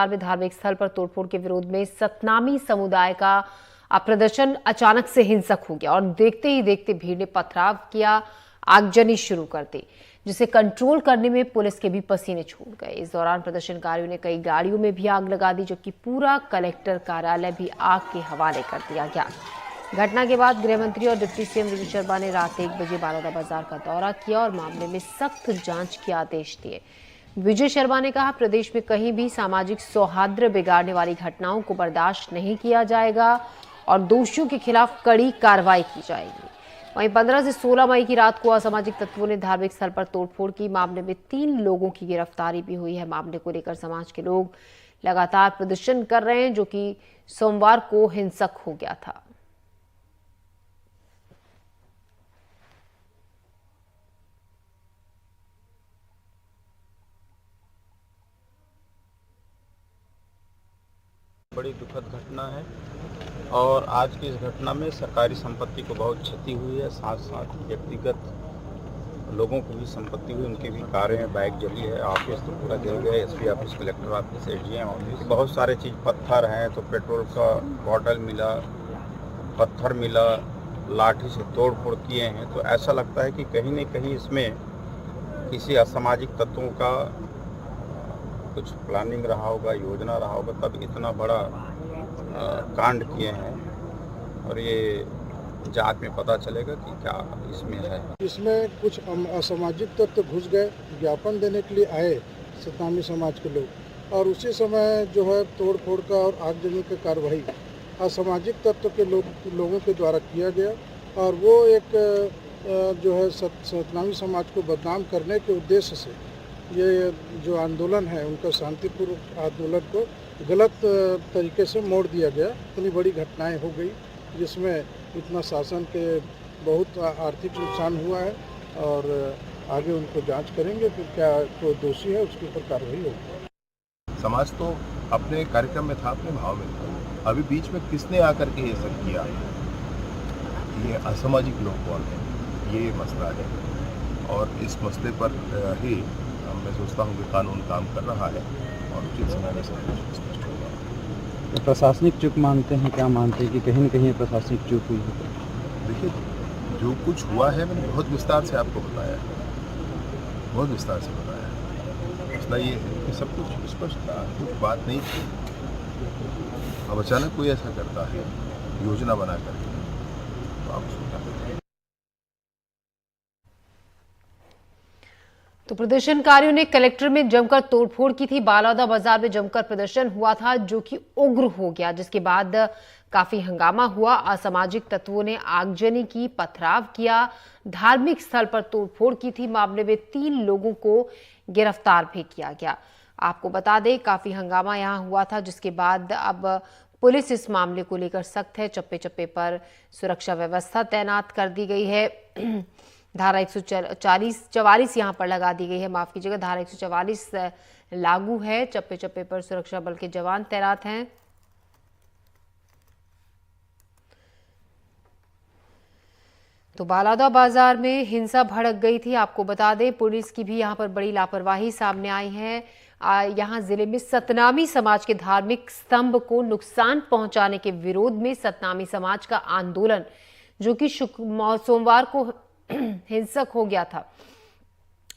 में धार्मिक स्थल पर तोड़फोड़ के विरोध में सतनामी समुदाय का प्रदर्शन अचानक से हिंसक हो गया और देखते ही देखते भीड़ ने पथराव किया, आगजनी शुरू कर दी, जिसे कंट्रोल करने में पुलिस के भी पसीने छूट गए। इस दौरान प्रदर्शनकारियों ने कई गाड़ियों में भी आग लगा दी, जबकि पूरा कलेक्टर कार्यालय भी आग के हवाले कर दिया गया। घटना के बाद गृह मंत्री और डिप्टी सीएम विजय शर्मा ने रात 1 बजे बालोदा बाजार का दौरा किया और मामले में सख्त जांच के आदेश दिए। विजय शर्मा ने कहा, प्रदेश में कहीं भी सामाजिक सौहार्द बिगाड़ने वाली घटनाओं को बर्दाश्त नहीं किया जाएगा और दोषियों के खिलाफ कड़ी कार्रवाई की जाएगी। वहीं 15 से 16 मई की रात को असामाजिक तत्वों ने धार्मिक स्थल पर तोड़फोड़ की मामले में 3 लोगों की गिरफ्तारी भी हुई है। मामले को लेकर समाज के लोग लगातार प्रदर्शन कर रहे हैं, जो कि सोमवार को हिंसक हो गया था। बड़ी दुखद घटना है और आज की इस घटना में सरकारी संपत्ति को बहुत क्षति हुई है, साथ साथ व्यक्तिगत लोगों को भी संपत्ति हुई, उनकी भी कारें, बाइक जली है, ऑफिस तो पूरा जल गया, SP office, collector office, SDM office, बहुत सारे चीज़, पत्थर हैं तो पेट्रोल का बॉटल मिला, पत्थर मिला, लाठी से तोड़ फोड़ किए हैं। तो ऐसा लगता है कि कहीं न कहीं इसमें किसी असामाजिक तत्वों का कुछ प्लानिंग रहा होगा, योजना रहा होगा, तब इतना बड़ा कांड किए हैं और ये जांच में पता चलेगा कि क्या इसमें है। इसमें कुछ असामाजिक तत्व घुस गए, ज्ञापन देने के लिए आए सतनामी समाज के लोग, और उसी समय जो है तोड़ फोड़ का और आगजनी का कार्रवाई असामाजिक तत्व के लोगों के द्वारा किया गया और वो एक जो है सतनामी समाज को बदनाम करने के उद्देश्य से ये जो आंदोलन है उनका शांतिपूर्वक आंदोलन को गलत तरीके से मोड़ दिया गया। इतनी बड़ी घटनाएं हो गई जिसमें इतना शासन के बहुत आर्थिक नुकसान हुआ है और आगे उनको जांच करेंगे, फिर क्या कोई दोषी है उसके ऊपर कार्रवाई होगी। समाज तो अपने कार्यक्रम में था, अपने भाव में था। अभी बीच में किसने आकर के ये सब किया, ये असामाजिक लोग कौन है, ये मसला है और इस मसले पर ही मैं सोचता हूँ कि कानून काम कर रहा है और उचित समय में सब कुछ स्पष्ट होगा। तो प्रशासनिक चूक मानते हैं, क्या मानते हैं कि कहीं न कहीं प्रशासनिक चूक हुई है? देखिए, जो कुछ हुआ है मैंने बहुत विस्तार से आपको बताया, बहुत विस्तार से बताया। मसला ये है कि सब कुछ स्पष्ट था, कुछ बात नहीं थी। अब अचानक कोई ऐसा करता है योजना बना करके, तो आप उसको क्या करें। तो प्रदर्शनकारियों ने कलेक्टर में जमकर तोड़फोड़ की थी। बालोदा बाजार में जमकर प्रदर्शन हुआ था, जो कि उग्र हो गया, जिसके बाद काफी हंगामा हुआ। असामाजिक तत्वों ने आगजनी की, पथराव किया, धार्मिक स्थल पर तोड़फोड़ की थी। मामले में 3 लोगों को गिरफ्तार भी किया गया। आपको बता दें, काफी हंगामा यहां हुआ था, जिसके बाद अब पुलिस इस मामले को लेकर सख्त है। चप्पे चप्पे पर सुरक्षा व्यवस्था तैनात कर दी गई है। धारा 144 यहाँ पर लगा दी गई है, माफ कीजिएगा, धारा 144 लागू है। चप्पे चप्पे पर सुरक्षा बल के जवान तैनात हैं। तो बालोदा बाजार में हिंसा भड़क गई थी। आपको बता दें, पुलिस की भी यहाँ पर बड़ी लापरवाही सामने आई है। यहाँ जिले में सतनामी समाज के धार्मिक स्तंभ को नुकसान पहुंचाने के विरोध में सतनामी समाज का आंदोलन, जो कि सोमवार को हिंसक हो गया था।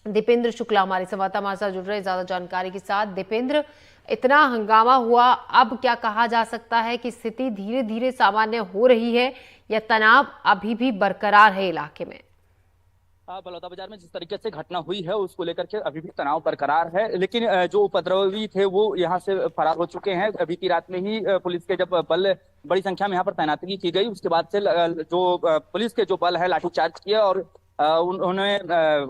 दीपेंद्र शुक्ला हमारे संवाददाता हमारे साथ जुड़ रहे ज्यादा जानकारी के साथ। दीपेंद्र, इतना हंगामा हुआ, अब क्या कहा जा सकता है कि स्थिति धीरे धीरे सामान्य हो रही है या तनाव अभी भी बरकरार है इलाके में? बलौदा बाजार में जिस तरीके से घटना हुई है उसको लेकर के अभी भी तनाव बरकरार है, लेकिन जो उपद्रवी थे वो यहाँ से फरार हो चुके हैं। अभी की रात में ही पुलिस के जब बल बड़ी संख्या में यहाँ पर तैनाती की गई, उसके बाद से जो पुलिस के जो बल है लाठीचार्ज किया और उन्होंने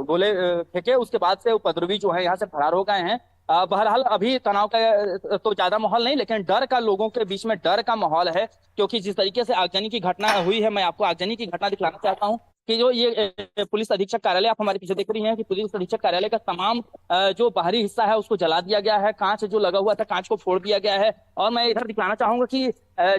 गोले फेंके। उसके बाद से उपद्रवी जो है यहाँ से फरार हो गए हैं। बहरहाल अभी तनाव का तो ज्यादा माहौल नहीं, लेकिन डर का, लोगों के बीच में डर का माहौल है, क्योंकि जिस तरीके से आगजनी की घटना हुई है, मैं आपको आगजनी की घटना दिखलाना चाहता हूँ। कि जो ये पुलिस अधीक्षक कार्यालय आप हमारे पीछे देख रही हैं कि पुलिस अधीक्षक कार्यालय का तमाम जो बाहरी हिस्सा है उसको जला दिया गया है, कांच जो लगा हुआ था कांच को फोड़ दिया गया है। और मैं इधर दिखाना चाहूंगा कि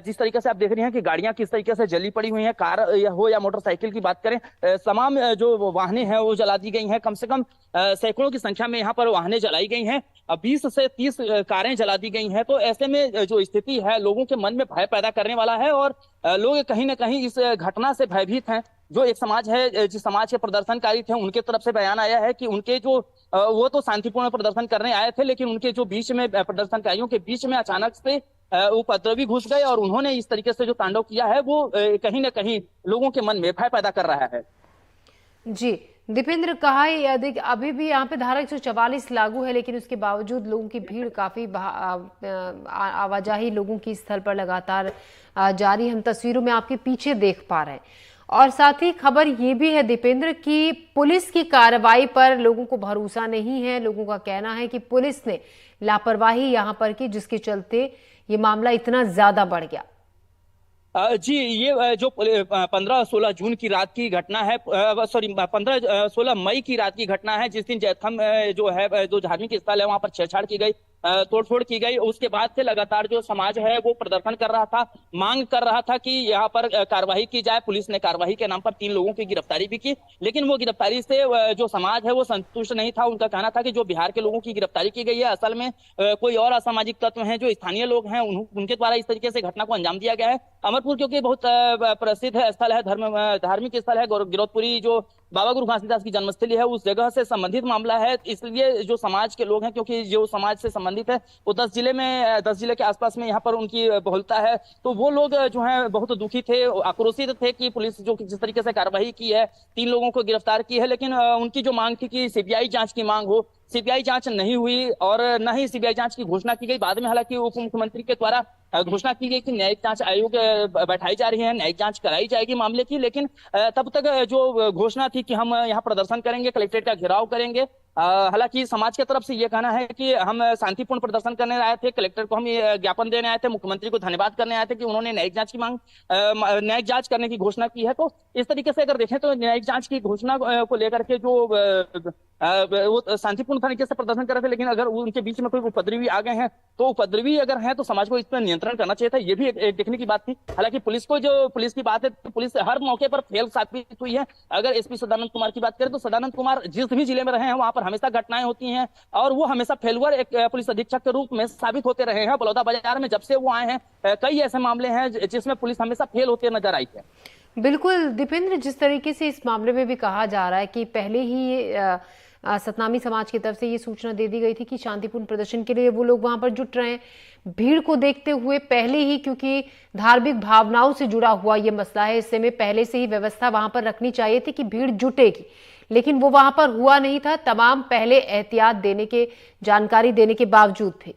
जिस तरीके से आप देख रही हैं कि गाड़ियां किस तरीके से जली पड़ी हुई हैं, कार हो या मोटरसाइकिल की बात करें, तमाम जो वाहनें हैं वो जला दी गई हैं। कम से कम सैकड़ों की संख्या में यहाँ पर वाहनें जलाई गई हैं, 20 से 30 कारें जला दी गई हैं। तो ऐसे में जो स्थिति है लोगों के मन में भय पैदा करने वाला है और लोग कहीं ना कहीं इस घटना से भयभीत हैं। जो एक समाज है, जिस समाज के प्रदर्शनकारी थे, उनके तरफ से बयान आया है कि उनके जो वो तो शांतिपूर्ण प्रदर्शन करने आए थे, लेकिन उनके जो बीच में प्रदर्शनकारियों के बीच में अचानक से उपद्रवी घुस गए और उन्होंने इस तरीके से जो तांडव किया है वो कहीं ना कहीं लोगों के मन में भय पैदा कर रहा है। जी दीपेंद्र, कहा अभी भी यहाँ पे धारा 144 लागू है, लेकिन उसके बावजूद लोगों की भीड़ काफी आवाजाही लोगों की स्थल पर लगातार जारी, हम तस्वीरों में आपके पीछे देख पा रहे हैं। और साथ ही खबर ये भी है दीपेंद्र कि पुलिस की कार्रवाई पर लोगों को भरोसा नहीं है। लोगों का कहना है कि पुलिस ने लापरवाही यहाँ पर की, जिसके चलते ये मामला इतना ज्यादा बढ़ गया। जी, ये जो 15-16 जून की रात की घटना है, सॉरी 15-16 मई की रात की घटना है, जिस दिन जैथम जो है जो धार्मिक स्थल है वहां पर छेड़छाड़ की गई, तोड़फोड़ की गई। उसके बाद से लगातार जो समाज है वो प्रदर्शन कर रहा था, मांग कर रहा था कि यहाँ पर कार्रवाई की जाए। पुलिस ने कार्रवाई के नाम पर 3 लोगों की गिरफ्तारी भी की, लेकिन वो गिरफ्तारी से जो समाज है वो संतुष्ट नहीं था। उनका कहना था कि जो बिहार के लोगों की गिरफ्तारी की गई है असल में कोई और असामाजिक तत्व हैं, जो स्थानीय लोग हैं, उनके द्वारा इस तरीके से घटना को अंजाम दिया गया है। अमरपुर क्योंकि बहुत प्रसिद्ध स्थल है, धार्मिक स्थल है, गिरौदपुरी जो बाबा गुरु घासीदास की जन्मस्थली है उस जगह से संबंधित मामला है, इसलिए जो समाज के लोग हैं, क्योंकि जो समाज से संबंधित है वो 10 जिले के आसपास में यहाँ पर उनकी बहुलता है, तो वो लोग जो है बहुत दुखी थे, आक्रोशित थे कि पुलिस जो जिस तरीके से कार्रवाई की है, 3 लोगों को गिरफ्तार की है, लेकिन उनकी जो मांग थी कि सीबीआई जांच की मांग हो, सीबीआई जांच नहीं हुई और न ही सीबीआई जांच की घोषणा की गई। बाद में हालांकि उप मुख्यमंत्री के द्वारा घोषणा की गई कि न्यायिक जांच आयोग बैठाई जा रही है, न्यायिक जांच कराई जाएगी मामले की, लेकिन तब तक जो घोषणा थी कि हम यहाँ प्रदर्शन करेंगे, कलेक्ट्रेट का घेराव करेंगे। हालांकि समाज की तरफ से ये कहना है कि हम शांतिपूर्ण प्रदर्शन करने आए थे, कलेक्टर को हम ये ज्ञापन देने आए थे, मुख्यमंत्री को धन्यवाद करने आए थे कि उन्होंने न्यायिक जांच की न्यायिक जांच करने की घोषणा की है। तो इस तरीके से अगर देखें तो न्यायिक जांच की घोषणा को लेकर के जो वो शांतिपूर्ण तरीके से प्रदर्शन कर रहे थे, लेकिन अगर उनके बीच में कोई उपद्रवी आ गए हैं तो उपद्रवी अगर हैं तो समाज को इस पर नियंत्रण करना चाहिए था, ये भी एक देखने की बात थी। हालांकि पुलिस की बात है तो पुलिस हर मौके पर फेल साबित हुई है। अगर एसपी सदानंद कुमार की बात करें तो सदानंद कुमार जिस भी जिले में रहे हैं वहां पर हमेशा घटनाएं होती हैं और वो हमेशा फेलुअर एक पुलिस अधीक्षक के रूप में साबित होते रहे हैं। बलौदाबाजार में जब से वो आए हैं कई ऐसे मामले हैं जिसमें पुलिस हमेशा फेल होते नजर आई है। बिल्कुल दीपेंद्र, जिस तरीके से इस मामले में भी कहा जा रहा है कि पहले ही सतनामी समाज की तरफ से ये सूचना दे दी गई थी कि शांतिपूर्ण प्रदर्शन के लिए वो लोग वहां पर जुट रहे हैं, भीड़ को देखते हुए पहले ही, क्योंकि धार्मिक भावनाओं से जुड़ा हुआ ये मसला है, इससे में पहले से ही व्यवस्था वहां पर रखनी चाहिए थी कि भीड़ जुटेगी, लेकिन वो वहां पर हुआ नहीं था। तमाम पहले एहतियात देने के, जानकारी देने के बावजूद थे।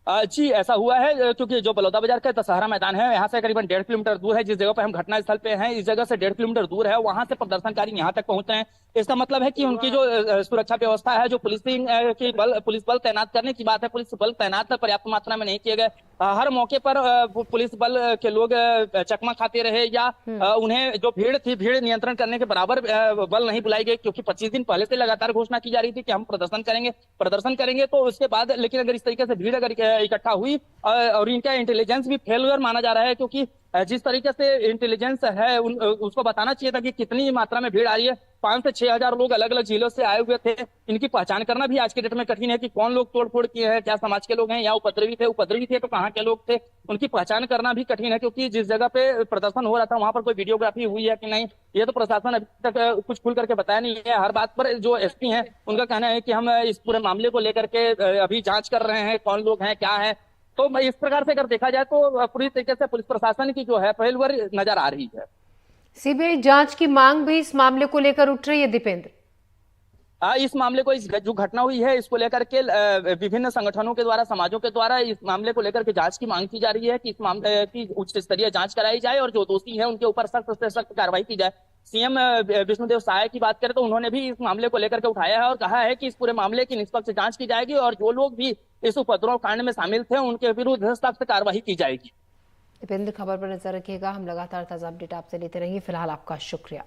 जी, ऐसा हुआ है क्योंकि जो बलौदाबाजार का दशहरा मैदान है यहाँ से करीबन 1.5 किलोमीटर दूर है, जिस जगह पर हम घटना स्थल पे हैं इस जगह से 1.5 किलोमीटर दूर है, वहां से प्रदर्शनकारी यहाँ तक पहुंचे हैं। इसका मतलब है कि उनकी जो सुरक्षा व्यवस्था है, जो पुलिस बल तैनात करने की बात है, पुलिस बल तैनात पर्याप्त मात्रा में नहीं किए गए। हर मौके पर पुलिस बल के लोग चकमा खाते रहे या उन्हें जो भीड़ थी, भीड़ नियंत्रण करने के बराबर बल नहीं बुलाई गई, क्योंकि 25 दिन पहले से लगातार घोषणा की जा रही थी कि हम प्रदर्शन करेंगे। तो उसके बाद लेकिन अगर इस तरीके से भीड़ अगर इकट्ठा हुई और इनका इंटेलिजेंस भी फेलियर माना जा रहा है, क्योंकि जिस तरीके से इंटेलिजेंस है उसको बताना चाहिए था कि कितनी मात्रा में भीड़ आ रही है। 5 से 6 हजार लोग अलग अलग जिलों से आए हुए थे। इनकी पहचान करना भी आज के डेट में कठिन है कि कौन लोग तोड़फोड़ किए हैं, क्या समाज के लोग हैं या उपद्रवी थे तो कहाँ के लोग थे, उनकी पहचान करना भी कठिन है, क्योंकि जिस जगह पे प्रदर्शन हो रहा था वहां पर कोई वीडियोग्राफी हुई है कि नहीं, ये तो प्रशासन अभी तक कुछ खुल करके बताया नहीं है। हर बात पर जो एसपी हैं उनका कहना है कि हम इस पूरे मामले को लेकर के अभी जांच कर रहे हैं, कौन लोग हैं, क्या है। तो इस प्रकार से अगर देखा जाए तो पूरी तरीके से पुलिस प्रशासन की जो है फेलुअर नजर आ रही है। सीबीआई जांच की मांग भी इस मामले को लेकर उठ रही है दीपेंद्र। इस मामले को, इस जो घटना हुई है इसको लेकर के विभिन्न संगठनों के द्वारा, समाजों के द्वारा इस मामले को लेकर के जांच की मांग की जा रही है कि इस मामले की उच्च स्तरीय जांच कराई जाए और जो दोषी हैं उनके ऊपर सख्त से सख्त कार्रवाई की जाए। सीएम विष्णुदेव साय की बात करें तो उन्होंने भी इस मामले को लेकर के उठाया है और कहा है कि इस पूरे मामले की निष्पक्ष जांच की जाएगी और जो लोग भी इस उपद्रव कांड में शामिल थे उनके विरुद्ध सख्त कार्रवाई की जाएगी। दीपेंद्र, खबर पर नजर रखिएगा, हम लगातार ताजा अपडेट आपसे लेते रहेंगे। फिलहाल आपका शुक्रिया।